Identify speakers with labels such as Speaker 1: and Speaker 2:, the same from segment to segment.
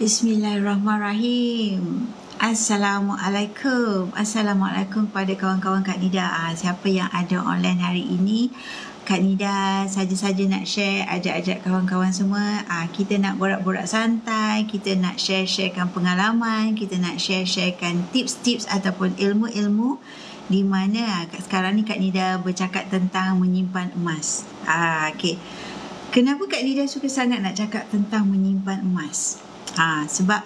Speaker 1: Bismillahirrahmanirrahim. Assalamualaikum. Assalamualaikum kepada kawan-kawan Kak Nida. Siapa yang ada online hari ini, Kak Nida saja-saja nak share, ajak-ajak kawan-kawan semua. Kita nak borak-borak santai, kita nak share-sharekan pengalaman, kita nak share-sharekan tips-tips ataupun ilmu-ilmu di mana sekarang ni Kak Nida bercakap tentang menyimpan emas. Okay. Kenapa Kak Nida suka sangat nak cakap tentang menyimpan emas? Sebab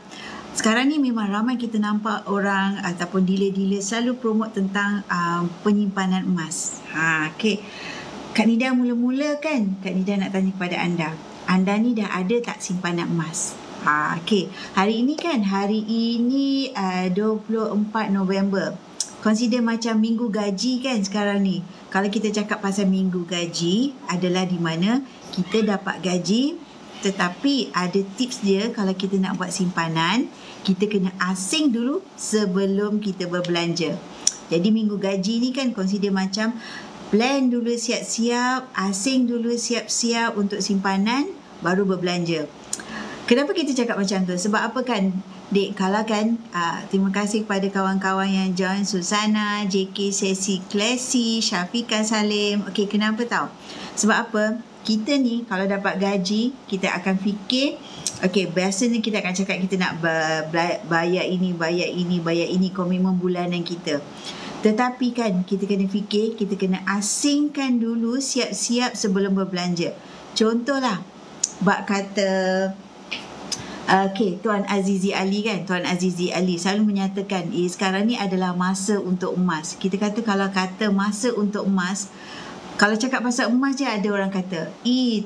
Speaker 1: sekarang ni memang ramai kita nampak orang ataupun dealer-dealer selalu promote tentang penyimpanan emas. Okay. Kak Nida mula-mula kan, Kak Nida nak tanya kepada anda. Anda ni dah ada tak simpanan emas? Okay. Hari ini 24 November. Consider macam minggu gaji kan sekarang ni. Kalau kita cakap pasal minggu gaji adalah di mana kita dapat gaji, tetapi ada tips dia kalau kita nak buat simpanan, kita kena asing dulu sebelum kita berbelanja. Jadi minggu gaji ni kan consider macam plan dulu siap-siap, asing dulu siap-siap untuk simpanan, baru berbelanja. Kenapa kita cakap macam tu? Sebab apa kan, Dek? Kalau kan, terima kasih kepada kawan-kawan yang join, Susana, JK Sesi Klesi, Syafiqah Salim. Okey, kenapa tahu? Sebab apa? Kita ni kalau dapat gaji, kita akan fikir, okey, biasanya kita akan cakap kita nak bayar ini, komitmen bulanan kita. Tetapi kan, kita kena fikir, kita kena asingkan dulu siap-siap sebelum berbelanja. Contohlah, bak kata, Tuan Azizi Ali kan, Tuan Azizi Ali selalu menyatakan, sekarang ni adalah masa untuk emas. Kita kata kalau kata masa untuk emas, kalau cakap pasal emas je ada orang kata,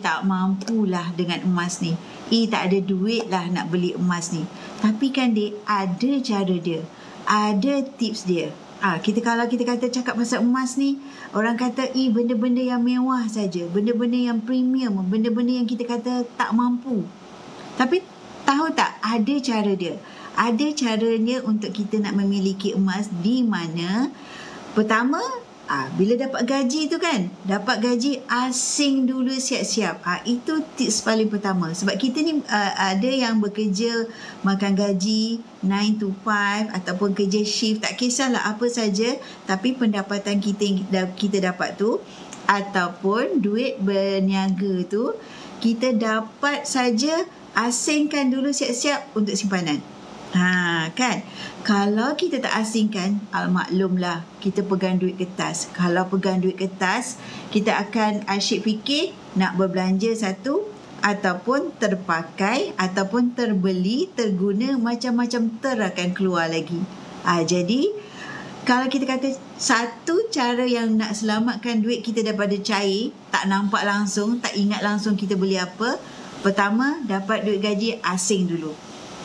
Speaker 1: tak mampulah dengan emas ni. Tak ada duit lah nak beli emas ni. Tapi kan dia ada cara dia. Ada tips dia. Kalau kita kata cakap pasal emas ni, orang kata, benda-benda yang mewah saja. Benda-benda yang premium. Benda-benda yang kita kata tak mampu. Tapi tahu tak, ada cara dia. Ada caranya untuk kita nak memiliki emas di mana, pertama, bila dapat gaji tu kan, dapat gaji asing dulu siap-siap. Itu tips paling pertama. Sebab kita ni ada yang bekerja makan gaji 9 to 5 ataupun kerja shift, tak kisahlah apa saja, tapi pendapatan kita dapat tu ataupun duit berniaga tu, kita dapat saja asingkan dulu siap-siap untuk simpanan. Kan, kalau kita tak asingkan, maklumlah kita pegang duit kertas. Kalau pegang duit kertas, kita akan asyik fikir nak berbelanja satu, ataupun terpakai, ataupun terbeli, terguna, macam-macam akan keluar lagi. Jadi kalau kita kata satu cara yang nak selamatkan duit kita daripada cair, tak nampak langsung, tak ingat langsung kita beli apa, pertama, dapat duit gaji asing dulu.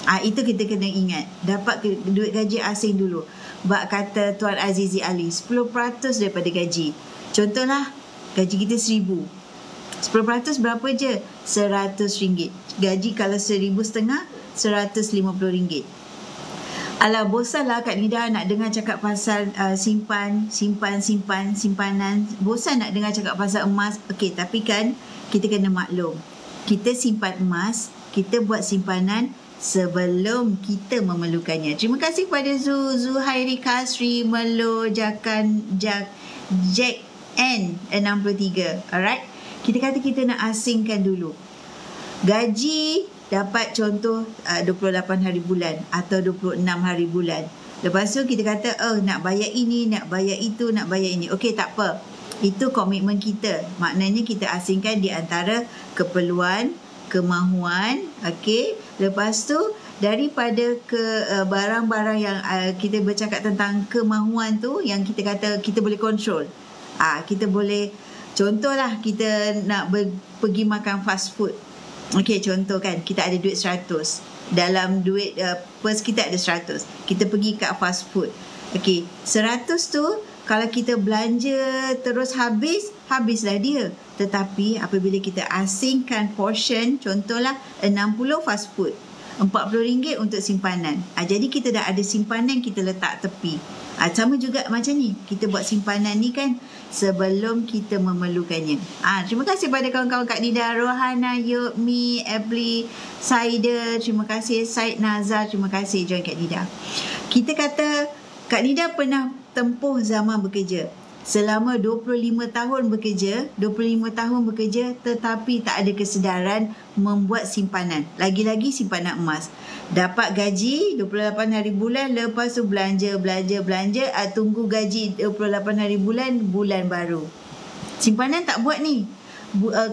Speaker 1: Itu kita kena ingat. Dapat duit gaji asing dulu. Bak kata Tuan Azizi Ali, 10% daripada gaji. Contohlah, gaji kita RM1,000. 10% berapa je? RM100. Gaji kalau RM1,500, RM150. Alah, bosan lah Kak Nida nak dengar cakap pasal simpanan. Bosan nak dengar cakap pasal emas. Okey, tapi kan kita kena maklum. Kita simpan emas, kita buat simpanan sebelum kita memerlukannya. Terima kasih kepada Zuhairi Kasri, Melo, Jack N63. Alright. Kita kata kita nak asingkan dulu. Gaji dapat contoh 28 hari bulan atau 26 hari bulan. Lepas tu kita kata, nak bayar ini, nak bayar itu, nak bayar ini. Okey, tak apa. Itu komitmen kita. Maknanya kita asingkan di antara keperluan, kemahuan. Okey. Lepas tu daripada barang-barang yang kita bercakap tentang kemahuan tu, yang kita kata kita boleh kontrol. Kita boleh, contohlah kita nak pergi makan fast food. Okey, contoh kan, kita ada duit 100. Dalam duit purse kita ada 100. Kita pergi kat fast food. Okey, 100 tu kalau kita belanja terus habislah dia. Tetapi apabila kita asingkan portion, contohlah 60 fast food. RM40 untuk simpanan. Jadi kita dah ada simpanan, kita letak tepi. Sama juga macam ni, kita buat simpanan ni kan sebelum kita memerlukannya. Terima kasih pada kawan-kawan Kak Nida, Rohana, Yukmi, Ebli, Saida, terima kasih, Said Nazar, terima kasih join Kak Nida. Kita kata Kak Nida pernah tempuh zaman bekerja. Selama 25 tahun bekerja tetapi tak ada kesedaran membuat simpanan. Lagi-lagi simpanan emas. Dapat gaji 28 hari bulan, lepas tu belanja, tunggu gaji 28 hari bulan baru. Simpanan tak buat ni.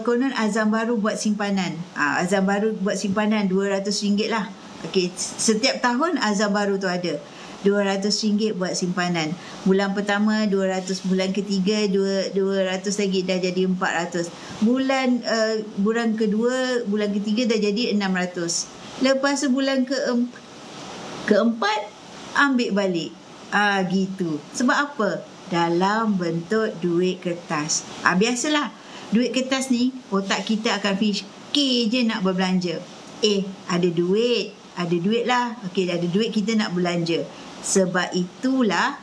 Speaker 1: Konon Azam Baru buat simpanan. Azam Baru buat simpanan RM200 lah. Okey, setiap tahun Azam Baru tu ada. RM200 buat simpanan. Bulan pertama 200, bulan ketiga 200 lagi, dah jadi 400. Bulan kedua, bulan ketiga dah jadi 600. Lepas tu bulan keempat ambil balik. Gitu. Sebab apa? Dalam bentuk duit kertas. Biasalah duit kertas ni otak kita akan fikir je nak berbelanja. Ada duit lah. Okey, ada duit, kita nak belanja. Sebab itulah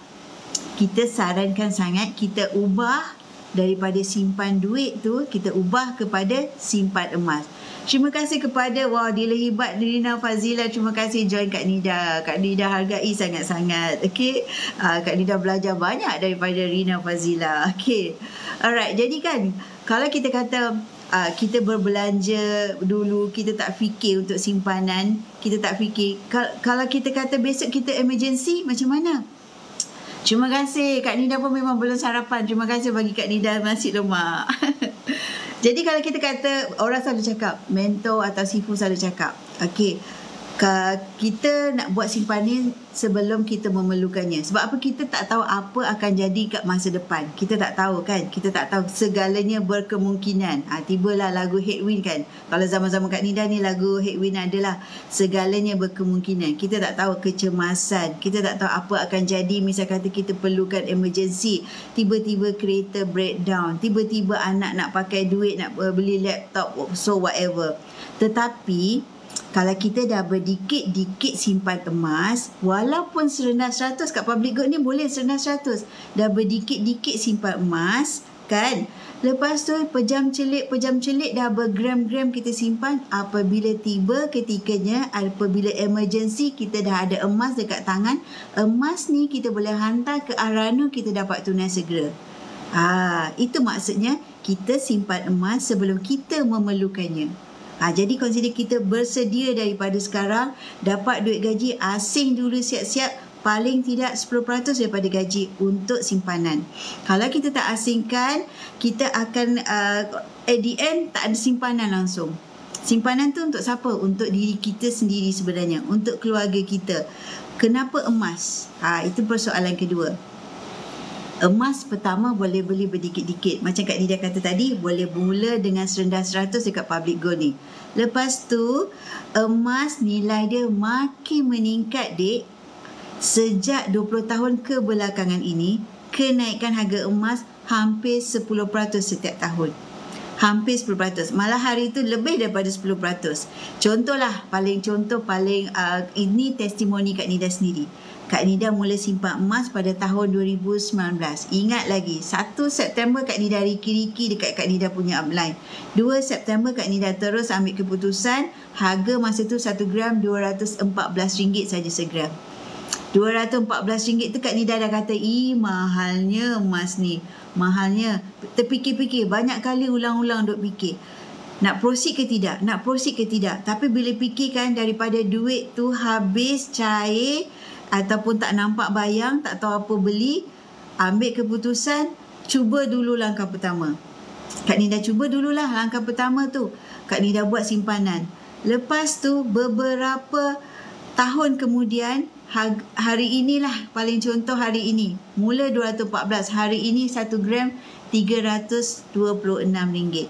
Speaker 1: kita sarankan sangat kita ubah daripada simpan duit tu, kita ubah kepada simpan emas. Terima kasih kepada Dila Hibat, Rina Fazila, terima kasih join Kak Nida. Kak Nida hargai sangat-sangat. Okey, Kak Nida belajar banyak daripada Rina Fazila. Okey, alright. Jadi kan kalau kita kata kita berbelanja dulu, kita tak fikir untuk simpanan, kita tak fikir. Kalau kita kata besok kita emergency, macam mana? Terima kasih. Kak Nida pun memang belum sarapan. Terima kasih bagi Kak Nida nasi lemak. Jadi kalau kita kata, orang selalu cakap, mentor atau sifu selalu cakap, okey, kita nak buat simpanan sebelum kita memerlukannya. Sebab apa? Kita tak tahu apa akan jadi kat masa depan. Kita tak tahu kan. Kita tak tahu, segalanya berkemungkinan. Tibalah lagu Headwind kan. Kalau zaman-zaman Kak Nida ni lagu Headwind adalah segalanya berkemungkinan. Kita tak tahu kecemasan. Kita tak tahu apa akan jadi. Misal kata kita perlukan emergency. Tiba-tiba kereta breakdown. Tiba-tiba anak nak pakai duit, nak beli laptop, so whatever. Tetapi kalau kita dah berdikit-dikit simpan emas, walaupun serendah 100, kat public gold ni boleh serendah 100. Dah berdikit-dikit simpan emas, kan? Lepas tu pejam celik dah bergram-gram kita simpan. Apabila tiba ketikanya, apabila emergency, kita dah ada emas dekat tangan. Emas ni kita boleh hantar ke Arano, kita dapat tunai segera. Itu maksudnya kita simpan emas sebelum kita memerlukannya. Jadi consider kita bersedia daripada sekarang, dapat duit gaji, asing dulu siap-siap, paling tidak 10% daripada gaji untuk simpanan. Kalau kita tak asingkan, kita akan at the end tak ada simpanan langsung. Simpanan tu untuk siapa? Untuk diri kita sendiri sebenarnya, untuk keluarga kita. Kenapa emas? Itu persoalan kedua. Emas pertama boleh beli berdikit-dikit. Macam Kak Nida kata tadi, boleh mula dengan serendah 100 dekat public gold ni. Lepas tu, emas nilai dia makin meningkat, dek. Sejak 20 tahun kebelakangan ini, kenaikan harga emas hampir 10% setiap tahun. Hampir 10%. Malah hari itu lebih daripada 10%. Contohlah, ini testimoni Kak Nida sendiri. Kak Nida mula simpan emas pada tahun 2019. Ingat lagi, 1 September Kak Nida riki-riki dekat Kak Nida punya upline. 2 September Kak Nida terus ambil keputusan, harga masa tu 1 gram RM214 saja segram. RM214 tu Kak Nida dah kata, mahalnya emas ni. Mahalnya. Terfikir-fikir, banyak kali ulang-ulang duk fikir. Nak proceed ke tidak? Tapi bila fikirkan daripada duit tu habis, cair, ataupun tak nampak bayang, tak tahu apa beli, ambil keputusan, cuba dulu langkah pertama. Kak Nida cuba dululah langkah pertama tu. Kak Nida buat simpanan. Lepas tu beberapa tahun kemudian, hari inilah paling contoh hari ini. Mula 214, hari ini 1 gram RM326.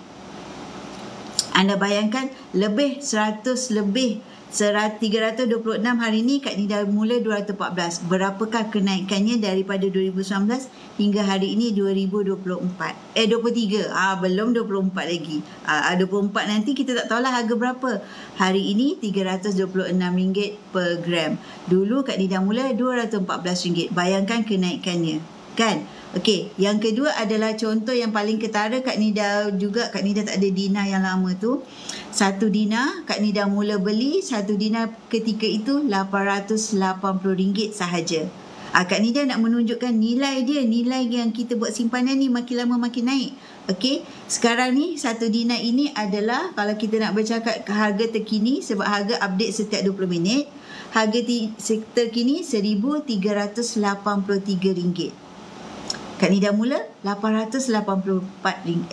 Speaker 1: Anda bayangkan lebih 100 lebih 326 hari ni Kak Nida mula 214. Berapakah kenaikannya daripada 2019 hingga hari ini 2024? 23. Belum 24 lagi. 24 nanti kita tak tahulah harga berapa. Hari ini RM326 per gram. Dulu Kak Nida mula RM214. Bayangkan kenaikannya. Kan? Okey, yang kedua adalah contoh yang paling ketara Kak Nida juga. Kak Nida tak ada dinar yang lama tu. Satu dinar Kak Nida mula beli, satu dinar ketika itu RM880 sahaja. Kak Nida nak menunjukkan nilai dia, nilai yang kita buat simpanan ni makin lama makin naik. Okey, sekarang ni satu dinar ini adalah, kalau kita nak bercakap harga terkini, sebab harga update setiap 20 minit, harga terkini RM1,383. Kak Nida mula RM880.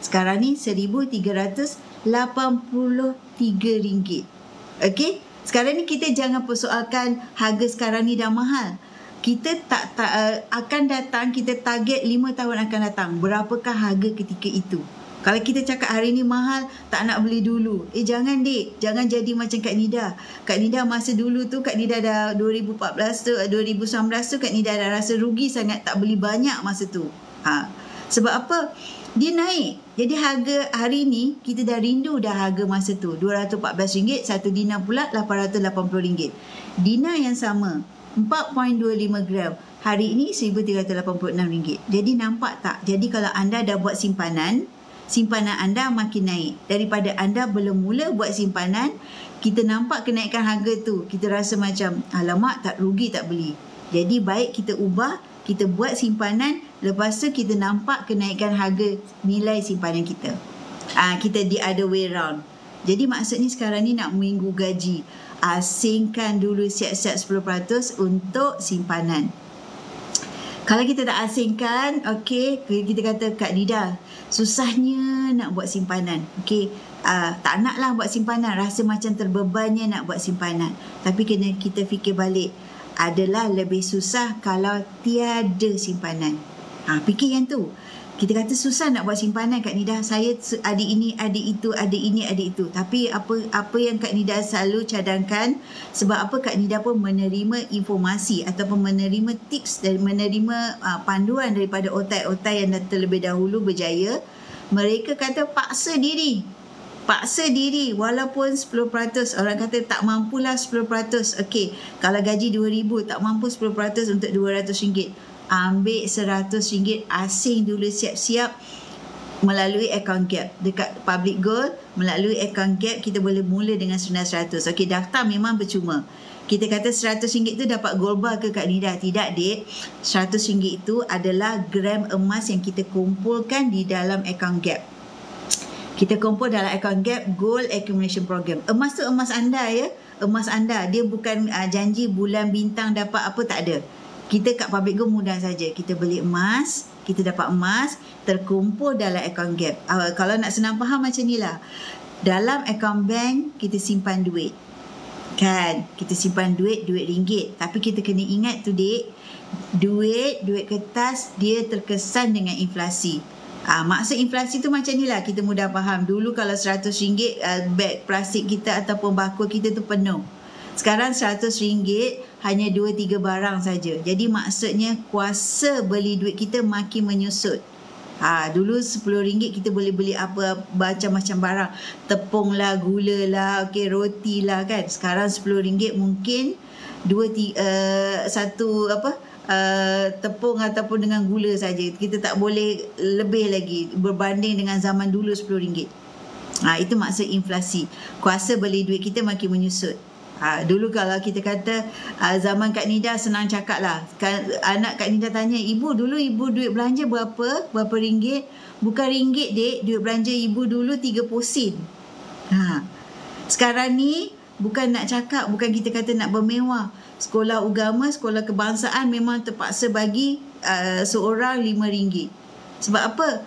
Speaker 1: Sekarang ni RM1,383. Okey? Sekarang ni kita jangan persoalkan harga sekarang ni dah mahal. Kita akan datang, kita target 5 tahun akan datang. Berapakah harga ketika itu? Kalau kita cakap hari ni mahal, tak nak beli dulu. Jangan dek, jangan jadi macam Kak Nida. Kak Nida masa dulu tu, Kak Nida dah 2014 tu, 2019 tu Kak Nida dah rasa rugi sangat tak beli banyak masa tu. Sebab apa? Dia naik. Jadi harga hari ni, kita dah rindu dah harga masa tu. RM214, satu dinar pula RM880. Dinar yang sama, 4.25 gram. Hari ini RM1,386. Jadi nampak tak? Jadi kalau anda dah buat simpanan anda makin naik. Daripada anda belum mula buat simpanan, kita nampak kenaikan harga tu. Kita rasa macam, alamak tak rugi tak beli. Jadi baik kita ubah, kita buat simpanan, lepas tu kita nampak kenaikan harga nilai simpanan kita. Kita the other way round. Jadi maksudnya sekarang ni nak minggu gaji. Asingkan dulu siap-siap 10% untuk simpanan. Kalau kita tak asingkan, okey, kita kata Kak Nida, susahnya nak buat simpanan. Okey, tak naklah buat simpanan, rasa macam terbebannya nak buat simpanan. Tapi kena kita fikir balik, adalah lebih susah kalau tiada simpanan. Fikir yang tu. Kita kata susah nak buat simpanan Kak Nida, saya ada ini, ada itu, ada ini, ada itu. Tapi apa yang Kak Nida selalu cadangkan, sebab apa Kak Nida pun menerima informasi ataupun menerima tips dan menerima panduan daripada otai-otai yang terlebih dahulu berjaya. Mereka kata paksa diri walaupun 10%. Orang kata tak mampulah 10%. Okey, kalau gaji RM2,000 tak mampu 10% untuk RM200. Ambil RM100, asing dulu siap-siap melalui account gap. Dekat Public Gold, melalui account gap kita boleh mula dengan RM100. Okey, daftar memang percuma. Kita kata RM100 tu dapat gold bar ke Kak Nida? Tidak dek, RM100 itu adalah gram emas yang kita kumpulkan di dalam account gap. Kita kumpul dalam account gap Gold Accumulation Program. Emas tu emas anda ya. Emas anda. Dia bukan janji bulan bintang dapat apa, tak ada. Kita kat Public Gold mudah saja. Kita beli emas, kita dapat emas, terkumpul dalam account gap. Kalau nak senang faham macam ni lah. Dalam account bank, kita simpan duit. Kan? Kita simpan duit ringgit. Tapi kita kena ingat tu dek, duit kertas, dia terkesan dengan inflasi. Maksud inflasi tu macam ni lah, kita mudah faham. Dulu kalau RM100 beg plastik kita ataupun bakul kita tu penuh. Sekarang RM100 hanya 2-3 barang saja. Jadi maksudnya kuasa beli duit kita makin menyusut. Dulu RM10 kita boleh beli apa macam-macam barang. Tepung lah, gula lah, okay, roti lah kan. Sekarang RM10 mungkin tepung ataupun dengan gula saja. Kita tak boleh lebih lagi berbanding dengan zaman dulu RM10. Itu maksud inflasi. Kuasa beli duit kita makin menyusut. Dulu kalau kita kata zaman Kak Nida senang cakap lah. Anak Kak Nida tanya, ibu dulu ibu duit belanja berapa ringgit? Bukan ringgit dek, duit belanja ibu dulu 30 sen. Sekarang ni bukan nak cakap, bukan kita kata nak bermewah. Sekolah agama, sekolah kebangsaan memang terpaksa bagi seorang RM5. Sebab apa?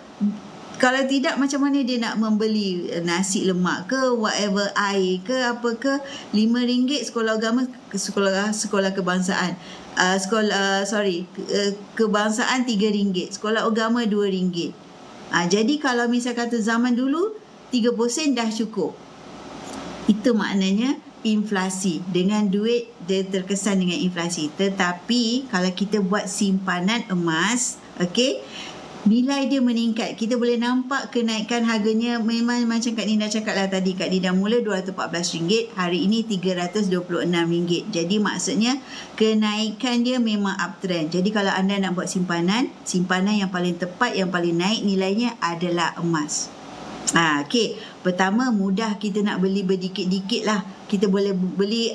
Speaker 1: Kalau tidak, macam mana dia nak membeli nasi lemak ke, whatever, air ke, apa ke. RM5 sekolah agama, sekolah kebangsaan. Kebangsaan RM3, sekolah agama RM2. Jadi kalau misal kata zaman dulu 30 sen dah cukup. Itu maknanya inflasi. Dengan duit dia terkesan dengan inflasi. Tetapi kalau kita buat simpanan emas, okey, nilai dia meningkat. Kita boleh nampak kenaikan harganya memang macam Kak Nida cakap lah tadi. Kak Nida mula RM214, hari ini RM326. Jadi maksudnya kenaikan dia memang uptrend. Jadi kalau anda nak buat simpanan yang paling tepat, yang paling naik nilainya adalah emas. Okey, pertama mudah kita nak beli berdikit-dikit lah. Kita boleh beli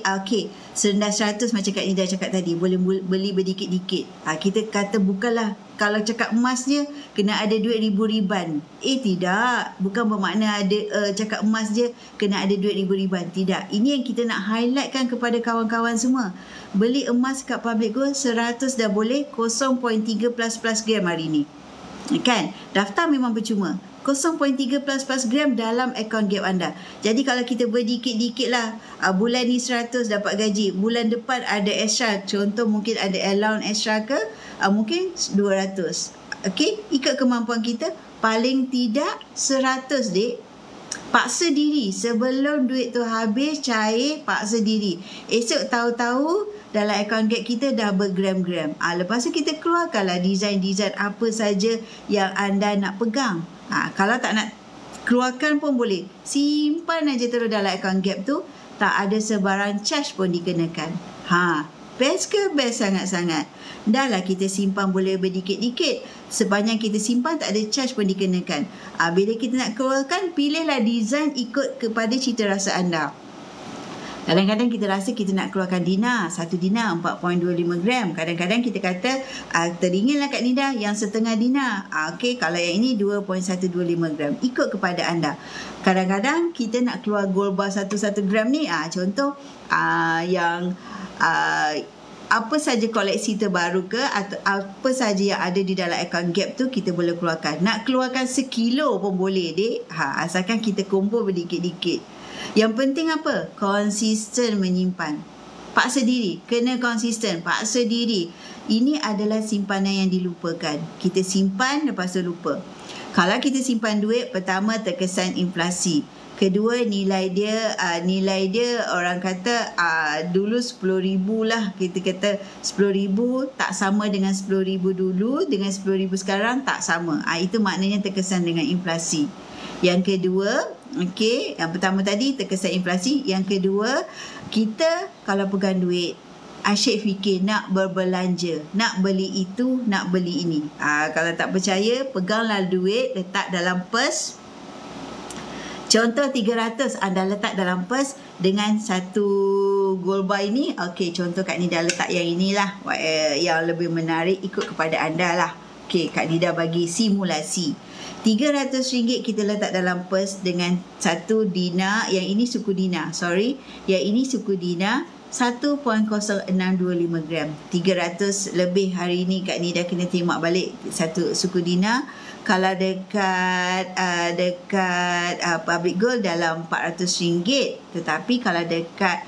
Speaker 1: serendah 100 macam Kak Nida cakap tadi, boleh beli berdikit-dikit. Kita kata bukanlah kalau cakap emasnya kena ada duit ribu-riban. Tidak, bukan bermakna ada cakap emas je kena ada duit ribu-riban. Tidak, ini yang kita nak highlightkan kepada kawan-kawan semua. Beli emas kat Public Gold 100 dah boleh, 0.3 plus gram hari ni. Kan? Daftar memang percuma. 0.3 plus gram dalam akaun gap anda. Jadi kalau kita berdikit-dikit lah, bulan ni 100 dapat gaji, bulan depan ada extra, contoh mungkin ada allowance extra ke, mungkin 200. Okey, ikut kemampuan kita, paling tidak 100 dek. Paksa diri sebelum duit tu habis cair, paksa diri. Esok tahu-tahu dalam akaun gap kita dah bergram-gram. Lepas tu kita keluarkanlah design-design apa saja yang anda nak pegang. Kalau tak nak keluarkan pun boleh. Simpan aja terus dalam akaun gap tu. Tak ada sebarang charge pun dikenakan. Best ke? Best sangat-sangat. Dah lah kita simpan boleh berdikit-dikit. Sepanjang kita simpan tak ada charge pun dikenakan. Bila kita nak keluarkan, pilihlah design ikut kepada cita rasa anda. Kadang-kadang kita rasa kita nak keluarkan dinar, satu dinar 4.25 gram. Kadang-kadang kita kata teringinlah Kak Nida yang setengah dinar. Okey, kalau yang ini 2.125 gram. Ikut kepada anda. Kadang-kadang kita nak keluar gold bar 1 gram ni. Contoh yang apa saja koleksi terbaru ke atau apa saja yang ada di dalam akaun gap tu kita boleh keluarkan. Nak keluarkan 1 kilo pun boleh dek. Asalkan kita kumpul berdikit-dikit. Yang penting apa? Konsisten menyimpan. Paksa diri. Kena konsisten. Paksa diri. Ini adalah simpanan yang dilupakan. Kita simpan lepas tu lupa. Kalau kita simpan duit, pertama terkesan inflasi. Kedua, nilai dia orang kata dulu 10,000 lah. Kita kata 10,000 tak sama dengan 10,000 dulu. Dengan 10,000 sekarang tak sama. Itu maknanya terkesan dengan inflasi. Yang kedua, yang pertama tadi terkesan inflasi. Yang kedua, kita kalau pegang duit, asyik fikir nak berbelanja, nak beli itu, nak beli ini. Kalau tak percaya, peganglah duit, letak dalam pers. Contoh 300 anda letak dalam pers dengan satu gold bar ini. Contoh Kak Nida letak yang inilah, yang lebih menarik ikut kepada anda lah. Kak Nida bagi simulasi. RM300 kita letak dalam pers dengan satu dinar. Yang ini suku dinar, yang ini suku dinar 1.0625 gram. 300 lebih hari ini Kak Nida kena terima balik satu suku dinar. Kalau dekat Public Gold dalam RM400. Tetapi kalau dekat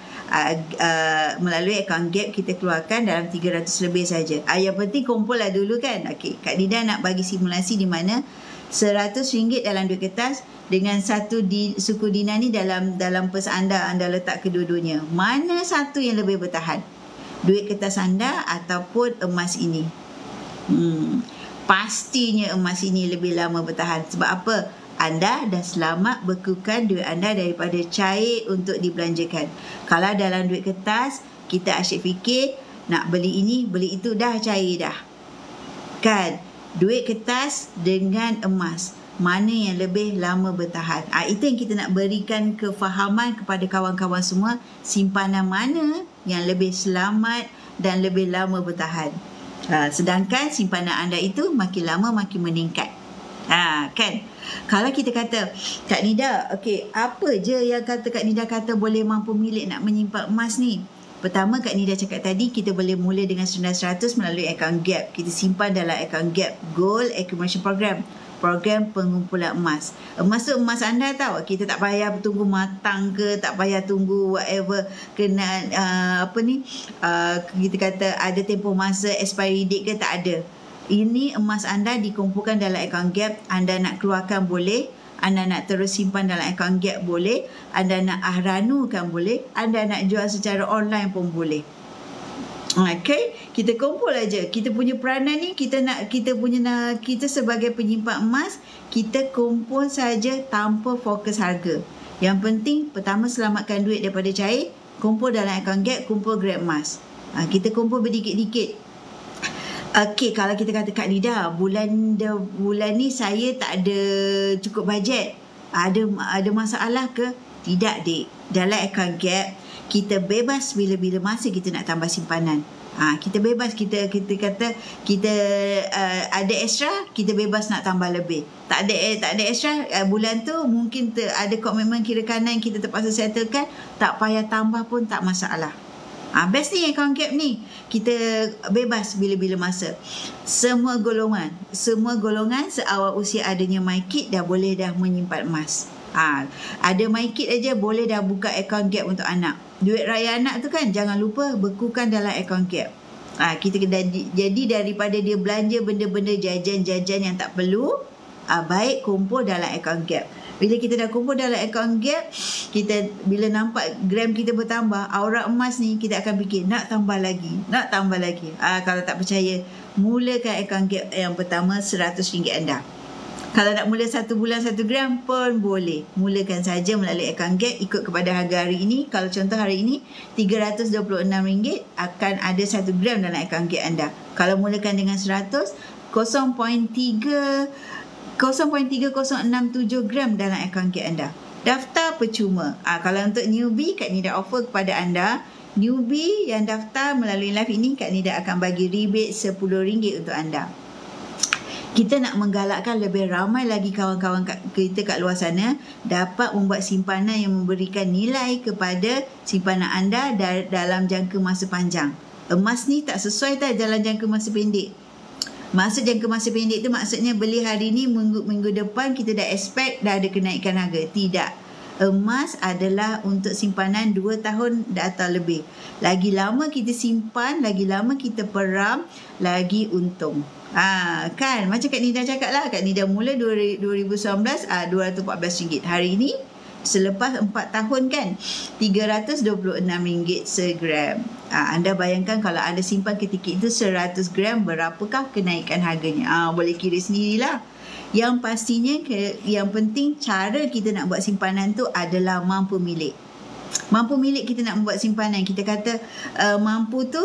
Speaker 1: melalui akaun gap kita keluarkan dalam 300 lebih saja. Yang penting kumpul lah dulu kan. Kak Nida nak bagi simulasi di mana RM100 dalam duit kertas dengan satu suku dinar ni dalam pers anda letak kedua-duanya. Mana satu yang lebih bertahan? Duit kertas anda ataupun emas ini? Pastinya emas ini lebih lama bertahan. Sebab apa? Anda dah selamat bekukan duit anda daripada cair untuk dibelanjakan. Kalau dalam duit kertas, kita asyik fikir nak beli ini, beli itu, dah cair dah. Kan? Duit kertas dengan emas, mana yang lebih lama bertahan? Itu yang kita nak berikan kefahaman kepada kawan-kawan semua. Simpanan mana yang lebih selamat dan lebih lama bertahan? Sedangkan simpanan anda itu makin lama makin meningkat. Kan? Kalau kita kata Kak Nida, apa je yang Kak Nida kata boleh mampu milik nak menyimpan emas ni? Pertama, Kak Nida cakap tadi, kita boleh mula dengan serendah 100 melalui akaun gap. Kita simpan dalam akaun gap Gold Accumulation Program. Program pengumpulan emas. Emas tu emas anda tahu. Kita tak payah tunggu matang ke, tak payah tunggu whatever kena kita kata ada tempoh masa expiry date ke, tak ada. Ini emas anda dikumpulkan dalam akaun Gap, anda nak keluarkan boleh, anda nak terus simpan dalam akaun Gap boleh, anda nak ahranukan boleh, anda nak jual secara online pun boleh. Okay, kita kumpul aja. Kita punya peranan ni, kita sebagai penyimpan emas, kita kumpul saja tanpa fokus harga. Yang penting pertama selamatkan duit daripada cair, kumpul dalam akaun Gap, kumpul grab emas. Kita kumpul berdikit-dikit. Okey, kalau kita kata Kak Nida, bulan ni saya tak ada cukup bajet. Ada masalah ke? Tidak, Dik. Dalam akaun Gap, kita bebas bila-bila masa kita nak tambah simpanan. Kita bebas, kita kata kita ada extra, kita bebas nak tambah lebih. Tak ada extra, bulan tu mungkin ada komitmen kira kanan kita terpaksa settlekan, tak payah tambah pun tak masalah. Best ni akaun Gap ni. Kita bebas bila-bila masa. Semua golongan seawal usia adanya MyKid dah boleh dah menyimpan emas. Ada MyKid aja boleh dah buka akaun Gap untuk anak. Duit raya anak tu kan jangan lupa bekukan dalam akaun Gap. Jadi daripada dia belanja benda-benda jajan-jajan yang tak perlu, baik kumpul dalam akaun Gap. Bila kita dah kumpul dalam akaun Gap, kita bila nampak gram kita bertambah, aura emas ni kita akan fikir nak tambah lagi. Kalau tak percaya, mulakan akaun Gap yang pertama RM100 anda. Kalau nak mula 1 bulan 1 gram pun boleh. Mulakan saja melalui akaun Gap ikut kepada harga hari ini. Kalau contoh hari ini RM326 akan ada 1 gram dalam akaun Gap anda. Kalau mulakan dengan 100, 0.3067 gram dalam akaun Gap anda. Daftar percuma. Kalau untuk newbie, Kak Nida offer kepada anda, newbie yang daftar melalui live ini, Kak Nida akan bagi rebate RM10 untuk anda. Kita nak menggalakkan lebih ramai lagi kawan-kawan kita kat luar sana dapat membuat simpanan yang memberikan nilai kepada simpanan anda dalam jangka masa panjang. Emas ni tak sesuai dalam jangka masa pendek. Maksud jangka masa pendek tu maksudnya beli hari ni, minggu depan kita dah expect dah ada kenaikan harga. Tidak. Emas adalah untuk simpanan 2 tahun atau lebih. Lagi lama kita simpan, lagi lama kita peram, lagi untung. Kan macam Kak Nida cakap lah, Kak Nida mula 2019 RM214. Hari ini selepas 4 tahun kan RM326 segram. Anda bayangkan kalau anda simpan ketika itu 100 gram, berapakah kenaikan harganya? Boleh kira sendirilah. Yang pastinya yang penting cara kita nak buat simpanan tu adalah mampu milik. Mampu milik kita nak membuat simpanan. Kita kata mampu tu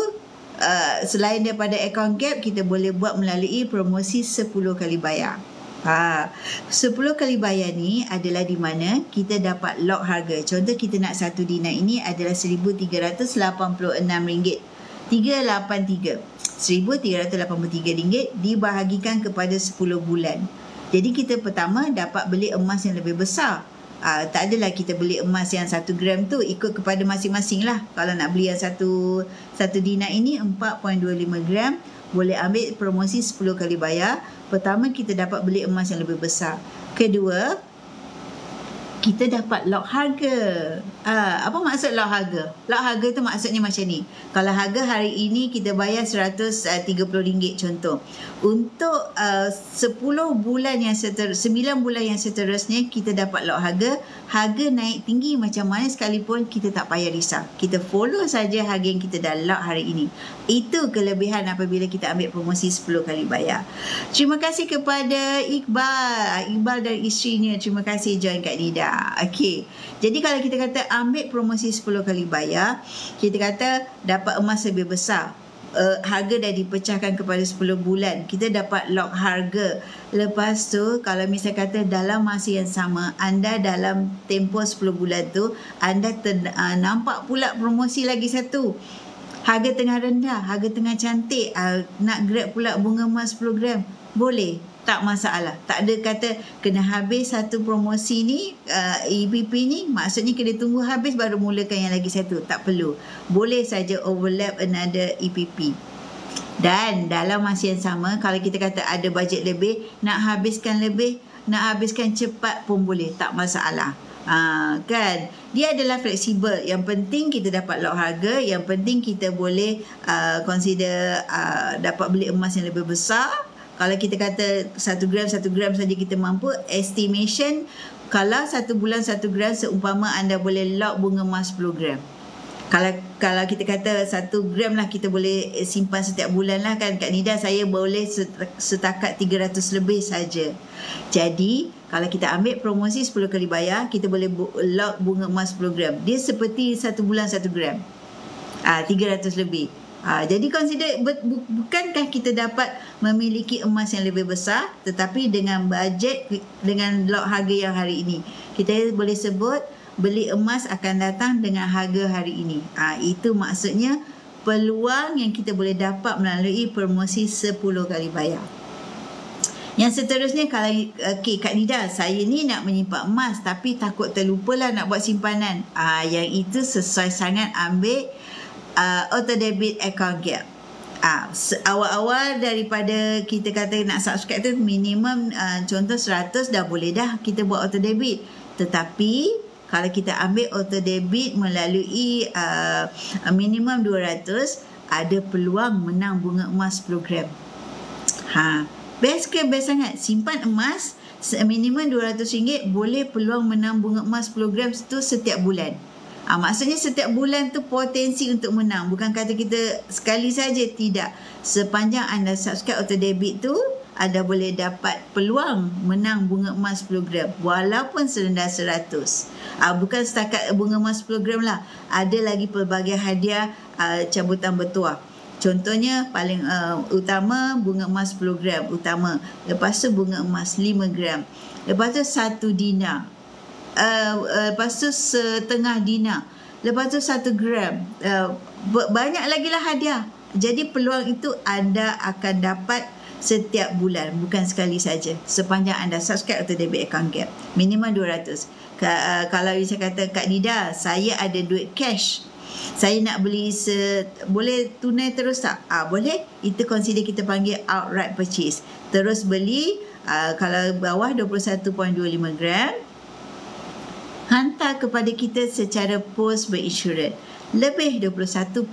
Speaker 1: selain daripada akaun Gap, kita boleh buat melalui promosi 10 kali bayar. 10 kali bayar ni adalah di mana kita dapat lock harga. Contoh kita nak 1 dinar ini adalah RM1,386. 1,383 dibahagikan kepada 10 bulan. Jadi kita pertama dapat beli emas yang lebih besar. Tak adalah kita beli emas yang 1 gram tu, ikut kepada masing-masing lah. Kalau nak beli yang 1 dinar ini 4.25 gram, boleh ambil promosi 10 kali bayar. Pertama, kita dapat beli emas yang lebih besar. Kedua, kita dapat lock harga. Apa maksud lock harga? Lock harga tu maksudnya macam ni. Kalau harga hari ini kita bayar RM130 contoh. Untuk 9 bulan yang seterusnya kita dapat lock harga. Harga naik tinggi macam mana sekalipun kita tak payah risau. Kita follow saja harga yang kita dah lock hari ini. Itu kelebihan apabila kita ambil promosi 10 kali bayar. Terima kasih kepada Iqbal dan isterinya. Terima kasih join Kak Nida. Okey. Jadi kalau kita kata ambil promosi 10 kali bayar, kita kata dapat emas lebih besar. Harga dah dipecahkan kepada 10 bulan. Kita dapat lock harga. Lepas tu kalau misal kata dalam masa yang sama, anda dalam tempoh 10 bulan tu, anda nampak pula promosi lagi satu. Harga tengah rendah, harga tengah cantik, nak grab pula bunga emas 10 gram. Boleh. Tak masalah. Tak ada kata kena habis satu promosi ni, EPP ni, maksudnya kena tunggu habis baru mulakan yang lagi satu. Tak perlu. Boleh saja overlap another EPP. Dan dalam masa yang sama, kalau kita kata ada bajet lebih, nak habiskan lebih, nak habiskan cepat pun boleh. Tak masalah. Kan? Dia adalah fleksibel. Yang penting kita dapat lock harga. Yang penting kita boleh consider dapat beli emas yang lebih besar. kalau kita kata 1 gram saja kita mampu, estimation kalau 1 bulan 1 gram, seumpama anda boleh lock bunga emas 10 gram. Kalau kita kata 1 gram lah kita boleh simpan setiap bulan lah kan Kak Nida, saya boleh setakat 300 lebih saja. Jadi kalau kita ambil promosi 10 kali bayar, kita boleh lock bunga emas 10 gram. Dia seperti 1 bulan 1 gram, 300 lebih. Jadi consider, bukankah kita dapat memiliki emas yang lebih besar, tetapi dengan bajet, dengan lock harga yang hari ini, kita boleh sebut beli emas akan datang dengan harga hari ini. Itu maksudnya peluang yang kita boleh dapat melalui promosi 10 kali bayar. Yang seterusnya, kalau Kak Nida, saya ni nak menyimpan emas tapi takut terlupalah nak buat simpanan. Yang itu sesuai sangat ambil auto debit account gap. Awal-awal daripada kita kata nak subscribe tu, minimum contoh 100 dah boleh dah kita buat auto debit. Tetapi kalau kita ambil auto debit melalui minimum 200, ada peluang menang bunga emas 10 gram. Best ke best sangat. Simpan emas minimum RM200, boleh peluang menang bunga emas 10 gram tu setiap bulan. Maksudnya setiap bulan tu potensi untuk menang. Bukan kata kita sekali saja, tidak. Sepanjang anda subscribe auto debit tu, anda boleh dapat peluang menang bunga emas 10 gram walaupun serendah 100. Bukan setakat bunga emas 10 gram lah. Ada lagi pelbagai hadiah cabutan bertuah. Contohnya paling utama bunga emas 10 gram utama. Lepas tu bunga emas 5 gram. Lepas tu 1 dinar. Lepas tu setengah dinar. Lepas tu 1 gram. Banyak lagi lah hadiah. Jadi peluang itu anda akan dapat setiap bulan, bukan sekali saja, sepanjang anda subscribe auto debit account gap minimum 200. Kalau saya kata, Kak Nida, saya ada duit cash, saya nak beli boleh tunai terus tak? Boleh. Itu consider kita panggil outright purchase. Terus beli, kalau bawah 21.25 gram, hantar kepada kita secara post berinsurans. Lebih 21.25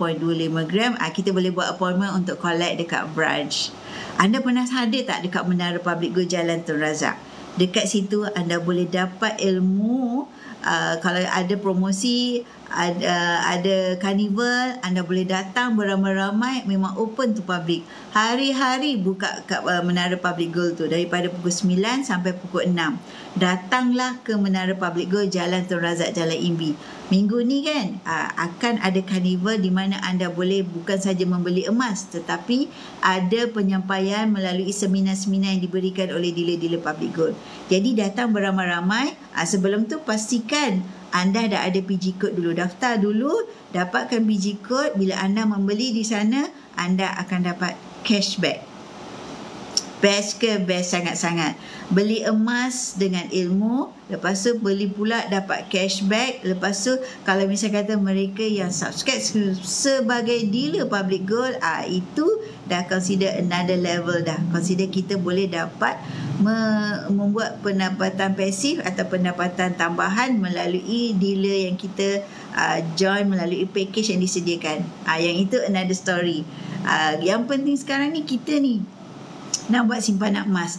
Speaker 1: gram, kita boleh buat appointment untuk collect dekat branch. Anda pernah hadir tak dekat Menara Public Go Jalan Tun Razak? Dekat situ anda boleh dapat ilmu. Kalau ada promosi, ada carnival, anda boleh datang beramai-ramai. Memang open to public. Hari-hari buka kat Menara Public Go tu, daripada pukul 9 sampai pukul 6. Datanglah ke Menara Public Go Jalan Tun Razak, Jalan Imbi. Minggu ni kan akan ada carnival di mana anda boleh bukan saja membeli emas, tetapi ada penyampaian melalui seminar-seminar yang diberikan oleh dealer-dealer Public Gold. Jadi datang beramai-ramai. Sebelum tu pastikan anda dah ada PG code dulu. Daftar dulu, dapatkan PG code. Bila anda membeli di sana, anda akan dapat cashback. Best ke best sangat-sangat. Beli emas dengan ilmu, lepas tu beli pula dapat cashback. Lepas tu kalau misalnya kata mereka yang subscribe sebagai dealer Public Gold, itu dah consider another level dah. Consider kita boleh dapat membuat pendapatan pasif atau pendapatan tambahan melalui dealer yang kita join melalui package yang disediakan. Yang itu another story. Yang penting sekarang ni kita ni nak buat simpanan emas.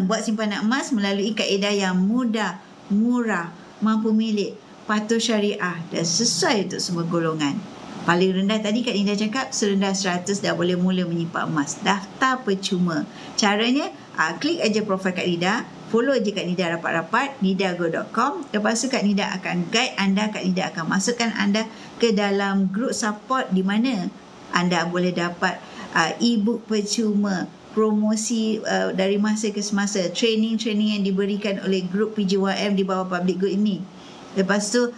Speaker 1: Buat simpanan emas melalui kaedah yang mudah, murah, mampu milik, patuh syariah dan sesuai untuk semua golongan. Paling rendah tadi Kak Nida cakap serendah 100 dah boleh mula menyimpan emas. Daftar percuma. Caranya, klik aja profil Kak Nida, follow je Kak Nida rapat-rapat, nidago.com. Lepas tu Kak Nida akan guide anda, Kak Nida akan masukkan anda ke dalam group support di mana anda boleh dapat e-book percuma, promosi dari masa ke semasa, training-training yang diberikan oleh grup PGYM di bawah Public Good ini. Lepas tu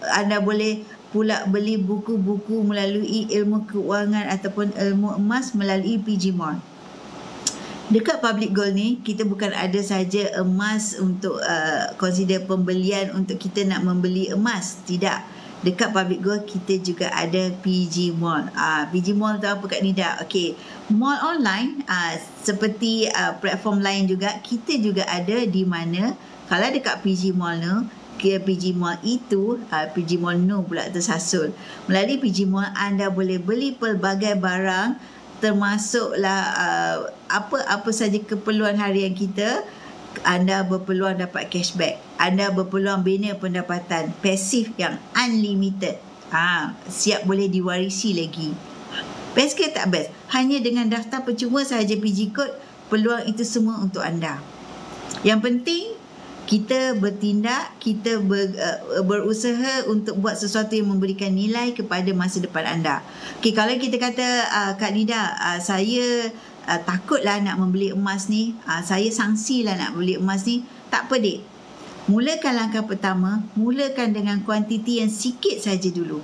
Speaker 1: anda boleh pula beli buku-buku melalui ilmu keuangan ataupun ilmu emas melalui PG Mall. Dekat Public Gold ni, kita bukan ada saja emas untuk consider pembelian untuk kita nak membeli emas. Tidak. Dekat Public Gold kita juga ada PG Mall. PG Mall tu apa Kak Nida? Okey, mall online seperti platform lain juga, kita juga ada di mana kalau dekat PG Mall tu, PG Mall itu, PG Mall no pula tersasul. Melalui PG Mall anda boleh beli pelbagai barang, termasuklah apa saja keperluan harian kita, anda berpeluang dapat cashback. Anda berpeluang bina pendapatan pasif yang unlimited. Siap boleh diwarisi lagi. Best ke tak best? Hanya dengan daftar percuma sahaja PG Code, peluang itu semua untuk anda. Yang penting kita bertindak, kita berusaha untuk buat sesuatu yang memberikan nilai kepada masa depan anda. Okay, kalau kita kata Kak Nida, saya takutlah nak membeli emas ni, saya sangsilah nak beli emas ni. Tak apa dik, mulakan langkah pertama, mulakan dengan kuantiti yang sikit saja dulu.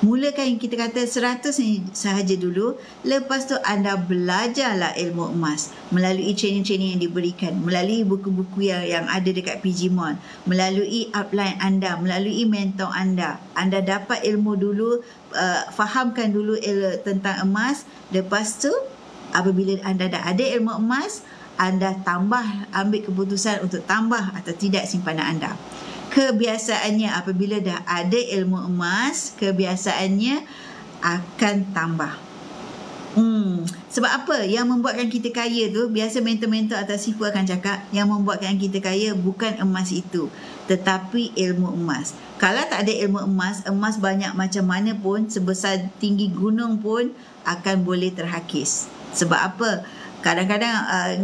Speaker 1: Mulakan yang kita kata 100 sahaja dulu. Lepas tu anda belajarlah ilmu emas melalui training-training yang diberikan, melalui buku-buku yang ada dekat PG Mall, melalui upline anda, melalui mentor anda. Anda dapat ilmu dulu, fahamkan dulu tentang emas. Lepas tu apabila anda dah ada ilmu emas, anda ambil keputusan untuk tambah atau tidak simpanan anda. Kebiasaannya apabila dah ada ilmu emas, kebiasaannya akan tambah. Sebab apa? Yang membuatkan kita kaya tu, biasa mentor-mentor atau sifu akan cakap, yang membuatkan kita kaya bukan emas itu, tetapi ilmu emas. Kalau tak ada ilmu emas, emas banyak macam mana pun, sebesar tinggi gunung pun akan boleh terhakis. Sebab apa? Kadang-kadang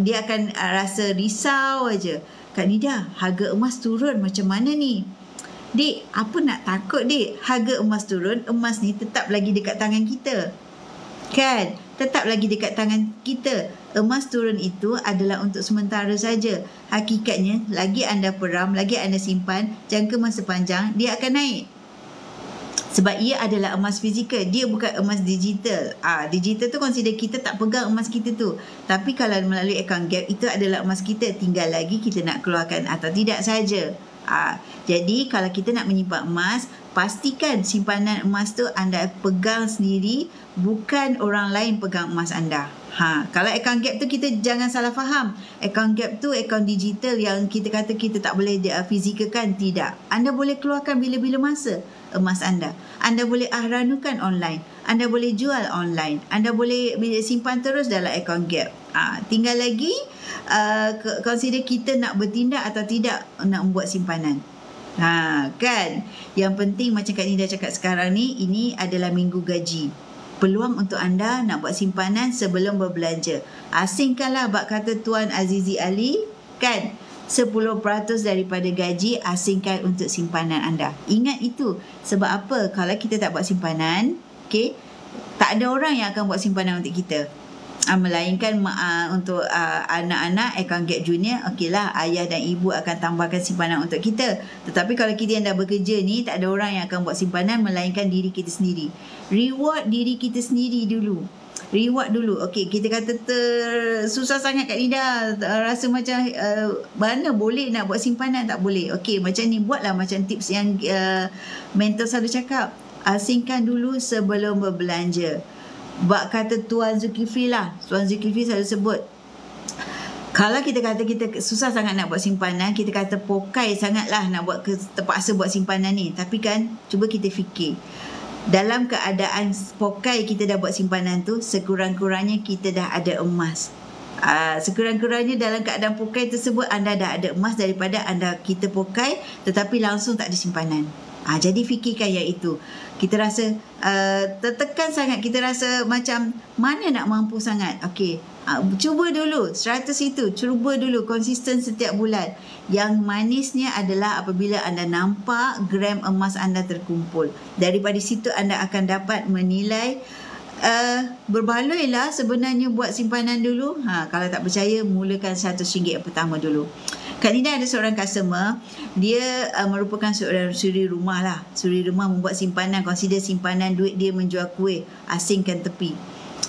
Speaker 1: dia akan rasa risau aja. Kak Nida, harga emas turun macam mana ni? Dik, apa nak takut dik? Harga emas turun, emas ni tetap lagi dekat tangan kita. Kan? Tetap lagi dekat tangan kita. Emas turun itu adalah untuk sementara saja. Hakikatnya, lagi anda peram, lagi anda simpan, jangka masa panjang, dia akan naik. Sebab ia adalah emas fizikal, dia bukan emas digital. Digital tu consider kita tak pegang emas kita tu. Tapi kalau melalui account gap, itu adalah emas kita. Tinggal lagi kita nak keluarkan atau tidak saja. Jadi kalau kita nak menyimpan emas, pastikan simpanan emas tu anda pegang sendiri, bukan orang lain pegang emas anda. Kalau account gap tu kita jangan salah faham. Account gap tu account digital yang kita kata kita tak boleh fizikalkan. Tidak. Anda boleh keluarkan bila-bila masa emas anda. Anda boleh ahranukan online. Anda boleh jual online. Anda boleh simpan terus dalam account gap. Tinggal lagi consider kita nak bertindak atau tidak nak membuat simpanan. Kan? Yang penting macam Kak Nida cakap sekarang ni, ini adalah minggu gaji. Peluang untuk anda nak buat simpanan sebelum berbelanja. Asingkanlah bak kata Tuan Azizi Ali, kan? 10% daripada gaji asingkan untuk simpanan anda. Ingat itu. Sebab apa? Kalau kita tak buat simpanan, okay, tak ada orang yang akan buat simpanan untuk kita. Melainkan untuk anak-anak account gap junior, okeylah, ayah dan ibu akan tambahkan simpanan untuk kita. Tetapi kalau kita yang dah bekerja ni, tak ada orang yang akan buat simpanan melainkan diri kita sendiri. Reward diri kita sendiri dulu. Reward dulu. Okey, kita kata susah sangat Kak Nida, rasa macam mana boleh nak buat simpanan, tak boleh. Okey, macam ni, buatlah macam tips yang mentor selalu cakap. Asingkan dulu sebelum berbelanja. Bak kata Tuan Zulkifli lah. Tuan Zulkifli selalu sebut, kalau kita kata kita susah sangat nak buat simpanan, kita kata pokai sangatlah nak terpaksa buat simpanan ni. Tapi kan, cuba kita fikir, dalam keadaan pokai kita dah buat simpanan tu, sekurang-kurangnya kita dah ada emas. Sekurang-kurangnya dalam keadaan pokai tersebut, anda dah ada emas daripada kita pokai tetapi langsung tak ada simpanan. Jadi fikirkan yang itu. Kita rasa tertekan sangat, kita rasa macam mana nak mampu sangat. Okey, cuba dulu 100 itu, cuba dulu konsisten setiap bulan. Yang manisnya adalah apabila anda nampak gram emas anda terkumpul. Daripada situ anda akan dapat menilai. Berbaluilah sebenarnya buat simpanan dulu. Kalau tak percaya, mulakan RM100 yang pertama dulu. Kak Nida ada seorang customer, dia merupakan seorang suri rumah lah. Suri rumah membuat simpanan, consider simpanan duit dia menjual kuih, asingkan tepi.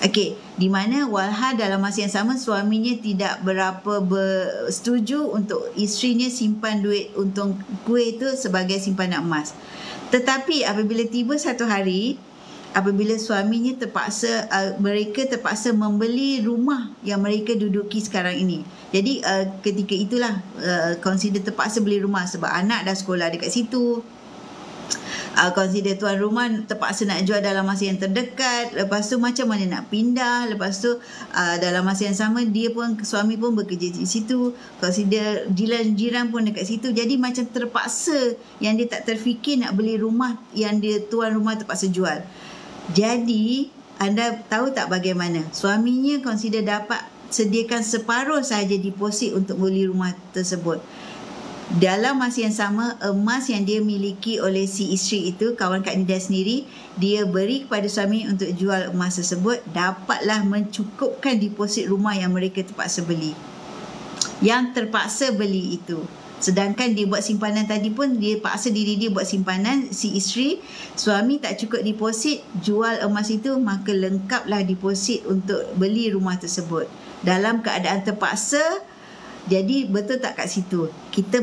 Speaker 1: Okey, di mana walhal dalam masa yang sama suaminya tidak berapa bersetuju untuk isterinya simpan duit untung kuih itu sebagai simpanan emas. Tetapi apabila tiba satu hari, apabila suaminya mereka terpaksa membeli rumah yang mereka duduki sekarang ini. Jadi ketika itulah consider terpaksa beli rumah sebab anak dah sekolah dekat situ. consider tuan rumah terpaksa nak jual dalam masa yang terdekat, lepas tu macam mana nak pindah, lepas tu dalam masa yang sama suami pun bekerja di situ, consider jiran pun dekat situ, jadi macam terpaksa yang dia tak terfikir nak beli rumah yang tuan rumah terpaksa jual. Jadi anda tahu tak bagaimana suaminya consider dapat sediakan separuh sahaja deposit untuk beli rumah tersebut. Dalam masa yang sama, emas yang dia miliki oleh si isteri itu, kawan Kak Nida sendiri, dia beri kepada suami untuk jual emas tersebut, dapatlah mencukupkan deposit rumah yang mereka terpaksa beli. Yang terpaksa beli itu. Sedangkan dia buat simpanan tadi pun, dia paksa diri dia buat simpanan, si isteri, suami tak cukup deposit, jual emas itu, maka lengkaplah deposit untuk beli rumah tersebut. Dalam keadaan terpaksa. Jadi betul tak kat situ? Kita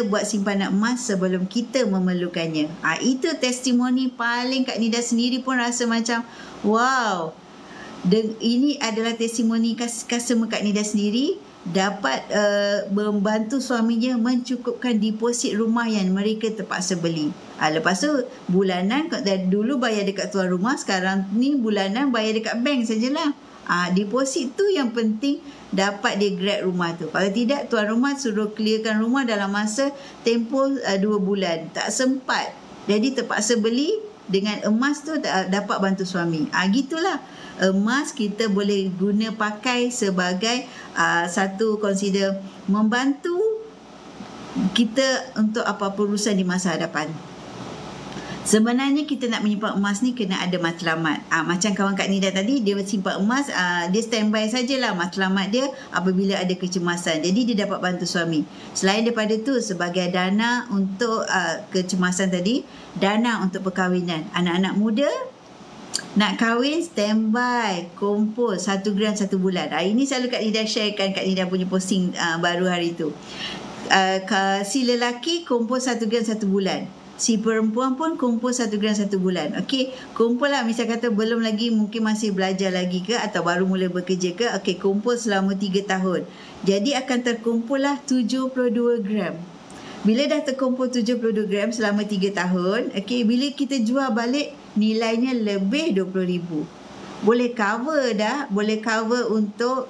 Speaker 1: buat simpanan emas sebelum kita memerlukannya. Itu testimoni paling Kak Nida sendiri pun rasa macam wow. Ini adalah testimoni customer Kak Nida sendiri dapat membantu suaminya mencukupkan deposit rumah yang mereka terpaksa beli. Lepas tu bulanan, dulu bayar dekat tuan rumah, sekarang ni bulanan bayar dekat bank sajalah. Deposit tu yang penting dapat dia grab rumah tu. Kalau tidak, tuan rumah suruh clearkan rumah dalam masa tempoh 2 bulan. Tak sempat. Jadi terpaksa beli, dengan emas tu dapat bantu suami. Gitulah. Emas kita boleh guna pakai sebagai satu consider membantu kita untuk apa-apa urusan di masa hadapan. Sebenarnya kita nak menyimpan emas ni kena ada matlamat. Macam kawan Kak Nida tadi, dia simpan emas, dia standby sajalah matlamat dia apabila ada kecemasan. Jadi dia dapat bantu suami. Selain daripada tu, sebagai dana untuk kecemasan tadi, dana untuk perkahwinan. Anak-anak muda nak kahwin, standby, kumpul 1 gram 1 bulan. Ini selalu Kak Nida sharekan, Kak Nida punya posting baru hari tu. Si lelaki kumpul 1 gram 1 bulan. Si perempuan pun kumpul 1 gram 1 bulan. Okey, kumpul lah, misal kata belum lagi, mungkin masih belajar lagi ke atau baru mula bekerja ke. Okey, kumpul selama 3 tahun. Jadi akan terkumpul lah 72 gram. Bila dah terkumpul 72 gram selama 3 tahun, okey, bila kita jual balik, nilainya lebih 20,000. Boleh cover dah, boleh cover untuk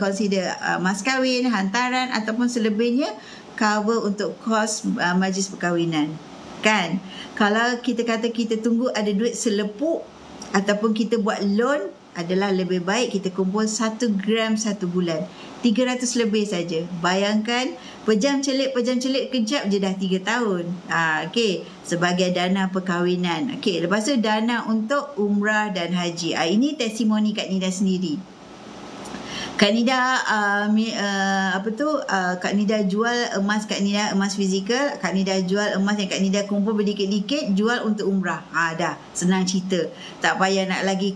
Speaker 1: consider mas kahwin, hantaran ataupun selebihnya cover untuk kos majlis perkahwinan. Kan? Kalau kita kata kita tunggu ada duit selepuk ataupun kita buat loan, adalah lebih baik kita kumpul 1 gram 1 bulan. 300 lebih saja. Bayangkan pejam celik kejap je dah 3 tahun. Okey, sebagai dana perkahwinan. Okey, lepas tu dana untuk umrah dan haji. Ini testimoni Kak Nida sendiri. Kak Nida Kak Nida jual emas Kak Nida, emas fizikal. Kak Nida jual emas yang Kak Nida kumpul berdikit-dikit, jual untuk umrah. Dah senang cerita. Tak payah nak lagi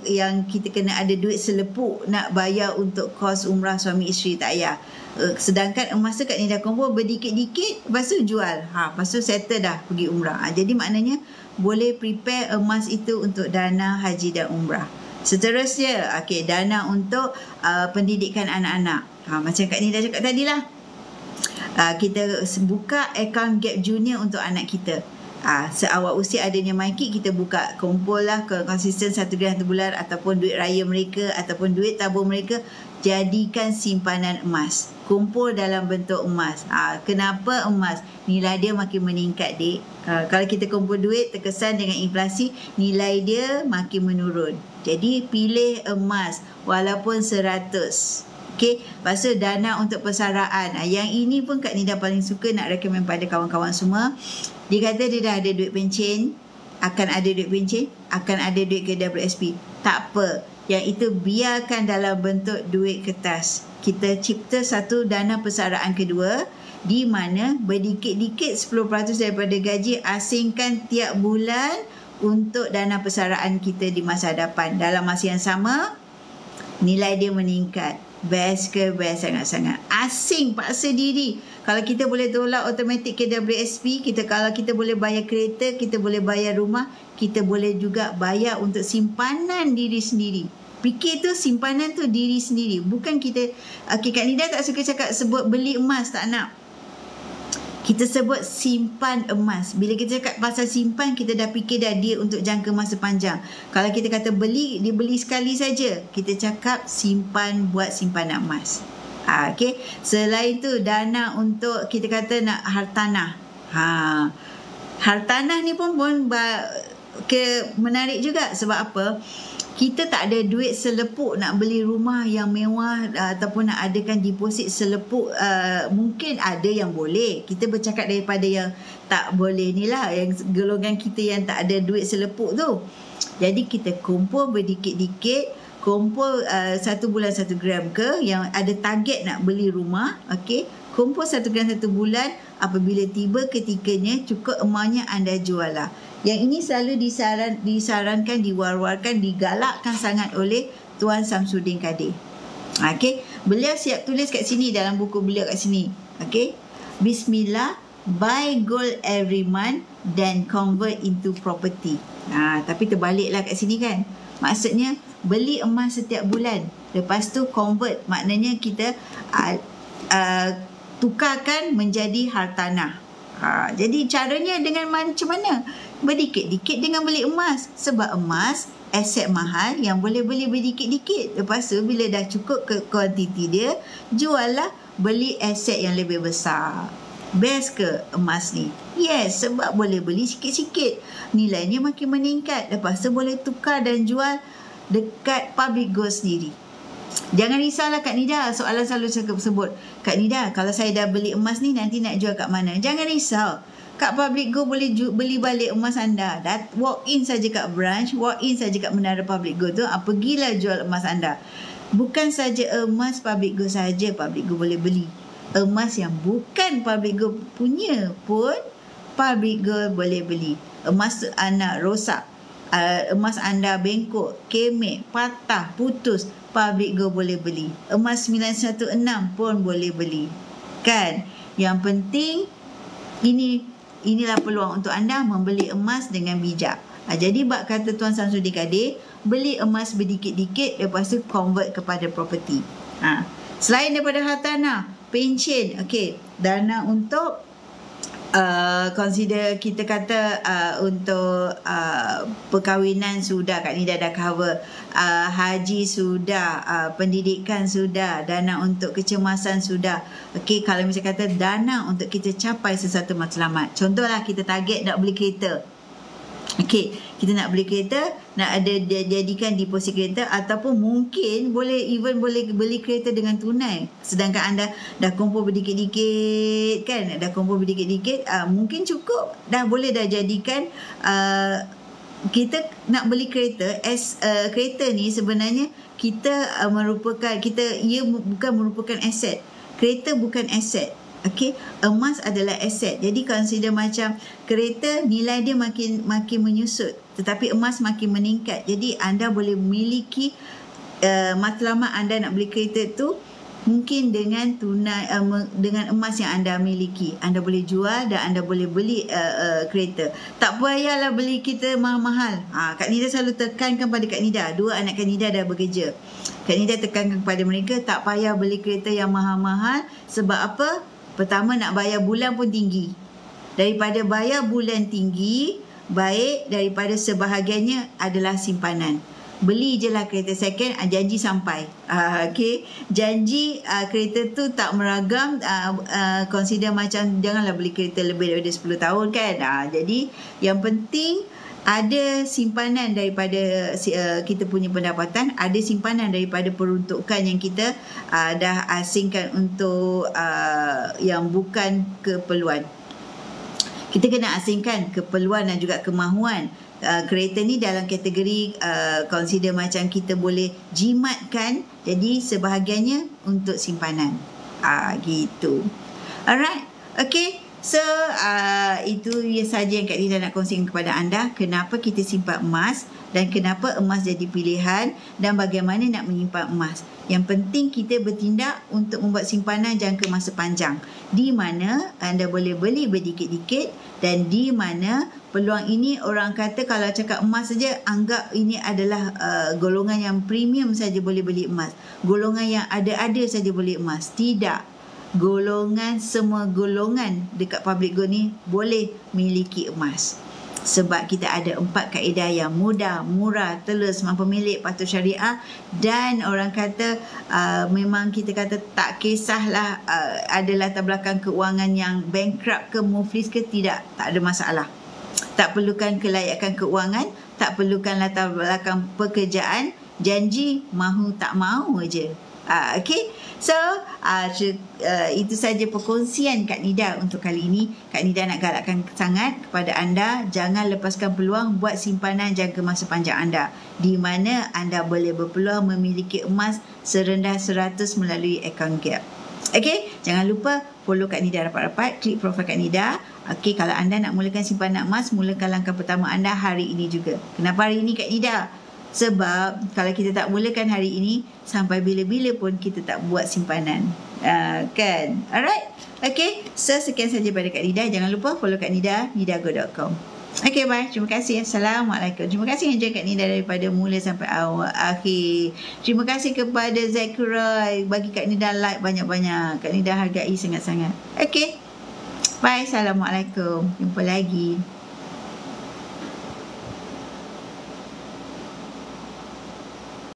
Speaker 1: yang kita kena ada duit selepuk nak bayar untuk kos umrah suami isteri, tak payah. Sedangkan emas tu Kak Nida kumpul berdikit-dikit, lepas tu jual. Lepas tu settle dah pergi umrah. Jadi maknanya boleh prepare emas itu untuk dana haji dan umrah. Seterusnya, okey, dana untuk pendidikan anak-anak. Macam Kak Nida cakap tadilah. Kita buka akaun Gap Junior untuk anak kita. Seawal usia adanya MyKid, kita buka, kumpul lah konsisten 1 gram 1 bulan ataupun duit raya mereka ataupun duit tabung mereka, jadikan simpanan emas. Kumpul dalam bentuk emas. Kenapa emas? Nilai dia makin meningkat, dik. Kalau kita kumpul duit terkesan dengan inflasi, nilai dia makin menurun. Jadi pilih emas walaupun 100. Okey, lepas tu dana untuk persaraan. Yang ini pun Kak Nida paling suka nak recommend pada kawan-kawan semua. Dia kata dia dah ada duit pencen, akan ada duit pencen, akan ada duit KWSP. Tak apa. Yang itu biarkan dalam bentuk duit kertas. Kita cipta satu dana persaraan kedua, di mana berdikit-dikit 10% daripada gaji asingkan tiap bulan untuk dana persaraan kita di masa hadapan. Dalam masa yang sama, nilai dia meningkat. Best ke? Best sangat-sangat. Asing, paksa diri. Kalau kita boleh tolak automatik KWSP, kalau kita boleh bayar kereta, kita boleh bayar rumah, kita boleh juga bayar untuk simpanan diri sendiri. Fikir tu, simpanan tu diri sendiri. Bukan kita, Kak Nida tak suka sebut beli emas, tak nak. Kita sebut simpan emas. Bila kita cakap pasal simpan, kita dah fikir dah dia untuk jangka masa panjang. Kalau kita kata beli, dia beli sekali saja. Kita cakap simpan, buat simpanan emas. Okey. Selain tu, dana untuk kita kata nak hartanah. Hartanah ni pun menarik juga. Sebab apa? Kita tak ada duit selepuk nak beli rumah yang mewah ataupun nak adakan deposit selepuk. Mungkin ada yang boleh. Kita bercakap daripada yang tak boleh ni lah, yang golongan kita yang tak ada duit selepuk tu. Jadi kita kumpul berdikit-dikit, kumpul 1 bulan 1 gram ke, yang ada target nak beli rumah. Okey, kumpul 1 gram 1 bulan. Apabila tiba ketikanya cukup emasnya, anda jual lah. Yang ini selalu disarankan, diwar-warkan, digalakkan sangat oleh Tuan Samsudin Kadir. Okey, beliau siap tulis kat sini dalam buku beliau kat sini. Okey, Bismillah, buy gold every month then convert into property. Tapi terbaliklah kat sini kan. Maksudnya beli emas setiap bulan, lepas tu convert, maknanya kita tukarkan menjadi hartanah. Jadi caranya dengan macam mana? Berdikit-dikit dengan beli emas. Sebab emas aset mahal yang boleh beli berdikit-dikit. Lepas tu bila dah cukup ke kuantiti dia, jual lah, beli aset yang lebih besar. Best ke emas ni? Yes, sebab boleh beli sikit-sikit. Nilainya makin meningkat. Lepas tu boleh tukar dan jual dekat public gold sendiri. Jangan risaulah Kak Nida, soalan selalu saya sebut, Kak Nida, kalau saya dah beli emas ni nanti nak jual kat mana? Jangan risau. Kak Public Gold boleh beli balik emas anda. Walk in saja kat branch, walk in saja kat Menara Public Gold tu, pergilah jual emas anda. Bukan saja emas Public Gold saja Public Gold boleh beli. Emas yang bukan Public Gold punya pun Public Gold boleh beli. Emas anak rosak, emas anda bengkok, kemek, patah, putus, Public Gold boleh beli. Emas 916 pun boleh beli. Kan? Yang penting inilah peluang untuk anda membeli emas dengan bijak. Jadi bab kata Tuan Samsudin Kadir, beli emas berdikit-dikit, lepas tu convert kepada property. Selain daripada hartanah, pencen, okey, dana untuk consider kita kata untuk perkahwinan sudah, Kak Nida dah cover, haji sudah, pendidikan sudah, dana untuk kecemasan sudah. Okey, kalau misalnya kata dana untuk kita capai sesuatu matlamat, contohlah kita target nak beli kereta. Okey, kita nak beli kereta, nak ada jadikan deposit kereta, ataupun mungkin boleh beli kereta dengan tunai. Sedangkan anda dah kumpul berdikit-dikit kan, mungkin cukup, dah boleh dah jadikan kita nak beli kereta. Kereta ni sebenarnya kita ia bukan merupakan aset. Kereta bukan aset. Okey, emas adalah aset. Jadi consider macam kereta, nilai dia makin menyusut, tetapi emas makin meningkat. Jadi anda boleh memiliki matlamat anda nak beli kereta tu mungkin dengan tunai, dengan emas yang anda miliki. Anda boleh jual dan anda boleh beli kereta. Tak payahlah beli kereta mahal-mahal. Kak Nida selalu tekankan pada Kak Nida, 2 anak Kak Nida dah bekerja. Kak Nida tekankan kepada mereka, tak payah beli kereta yang mahal-mahal. Sebab apa? Pertama, nak bayar bulan pun tinggi. Daripada bayar bulan tinggi, baik daripada sebahagiannya adalah simpanan. Beli je lah kereta second, janji sampai. Okay, janji kereta tu tak meragam. Consider macam janganlah beli kereta lebih daripada 10 tahun kan. Jadi yang penting ada simpanan daripada kita punya pendapatan, ada simpanan daripada peruntukan yang kita dah asingkan untuk yang bukan keperluan. Kita kena asingkan keperluan dan juga kemahuan. Kereta ni dalam kategori consider macam kita boleh jimatkan, jadi sebahagiannya untuk simpanan. Gitu. Alright. Okay. So, itu sahaja yang Kak Nida nak kongsikan kepada anda. Kenapa kita simpan emas dan kenapa emas jadi pilihan dan bagaimana nak menyimpan emas. Yang penting kita bertindak untuk membuat simpanan jangka masa panjang, di mana anda boleh beli berdikit-dikit, dan di mana peluang ini orang kata kalau cakap emas saja, anggap ini adalah golongan yang premium saja boleh beli emas. Golongan yang ada-ada saja boleh emas. Tidak. semua golongan dekat public good ni boleh miliki emas. Sebab kita ada 4 kaedah yang mudah, murah, telus, mampu milik, patuh syariah, dan orang kata memang kita kata tak kisahlah ada latar belakang keuangan yang bankrupt ke muflis ke, tak ada masalah. Tak perlukan kelayakan keuangan, tak perlukan latar belakang pekerjaan, janji mahu tak mahu aje. Okay, so itu saja perkongsian Kak Nida untuk kali ini. Kak Nida nak galakkan sangat kepada anda, jangan lepaskan peluang, buat simpanan jangka masa panjang anda, di mana anda boleh berpeluang memiliki emas serendah 100 melalui akaun Gap. Okay, jangan lupa follow Kak Nida rapat-rapat, klik profil Kak Nida. Okay, kalau anda nak mulakan simpanan emas, mulakan langkah pertama anda hari ini juga. Kenapa hari ini Kak Nida? Sebab kalau kita tak mulakan hari ini, sampai bila-bila pun kita tak buat simpanan. Kan? Alright? Okay, so sekian saja pada Kak Nida. Jangan lupa follow Kak Nida, nidago.com. Okay, bye. Terima kasih. Assalamualaikum. Terima kasih yang jaga Kak Nida daripada mula sampai awal akhir. Terima kasih kepada Zachary. Bagi Kak Nida like banyak-banyak. Kak Nida hargai sangat-sangat. Okay. Bye. Assalamualaikum. Jumpa lagi.